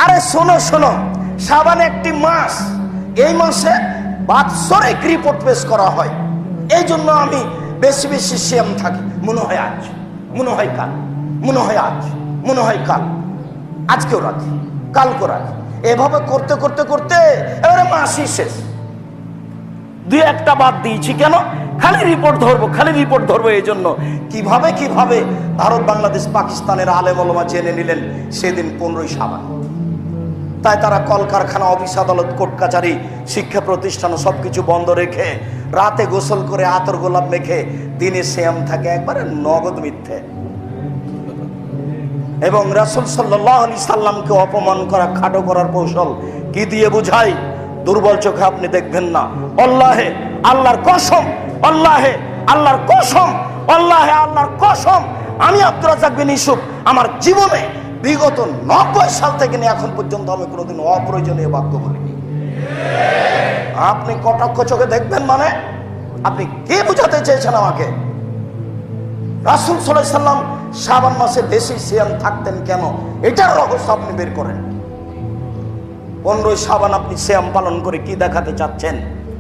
আরে শোনো শোনো, শাবান একটি মাস, এই মাসে বাৎসরিক রিপোর্ট পেশ করা হয়। এই জন্য আমি বেশি বেশি সিয়াম থাকি। মনে হয় আজ, মনে হয় কাল, মনে হয় আজ, মনে হয় কাল, আজকেও রাখি, কালকেও রাখি, এভাবে করতে করতে করতে এবারে মাসই শেষ। দুই একটা বাদ দিয়েছি কেন? খালি রিপোর্ট ধরবো, খালি রিপোর্ট ধরবো। এই জন্য কিভাবে কিভাবে ভারত, বাংলাদেশ, পাকিস্তানের আলেম ওলামা জেনে নিলেন সেদিন 15ই শাবান। তাই তারা কলকারখানা, অফিস আদালত, কোর্ট কাচারি, শিক্ষা প্রতিষ্ঠান সবকিছু বন্ধ রেখে রাতে গোসল করে আতর গোলাপ মেখে দিনে সিয়াম থাকে, একবারে নগদ মিথ্যে। এবং রাসূল সাল্লাল্লাহু আলাইহি সাল্লামকে অপমান করা, খাটো করার কৌশল কি দিয়ে বুঝাই? দুর্বল চোখে আপনি দেখবেন না। আল্লাহে, আল্লাহর কসম, আল্লাহে, আল্লাহর কসম, আল্লাহে, আল্লাহর কসম, আমি আব্দুর রাজ্জাক বিন ইউসুফ আমার জীবনে বিগত 90 সাল থেকে নিয়ে এখন পর্যন্ত আমি কোনোদিন অপ্রয়োজনীয় বাক্য বলিনি। আপনি কটাক্ষ চোখে দেখবেন মানে আপনি কি বুঝাতে চেয়েছেন আমাকে? রাসূল সাল্লাল্লাহু আলাইহি সাল্লাম শাবান মাসে বেশি সিয়াম থাকতেন কেন? এটার রহস্য আপনি বের করেন। 15ই শাবান আপনি সিয়াম পালন করে কি দেখাতে চাচ্ছেন?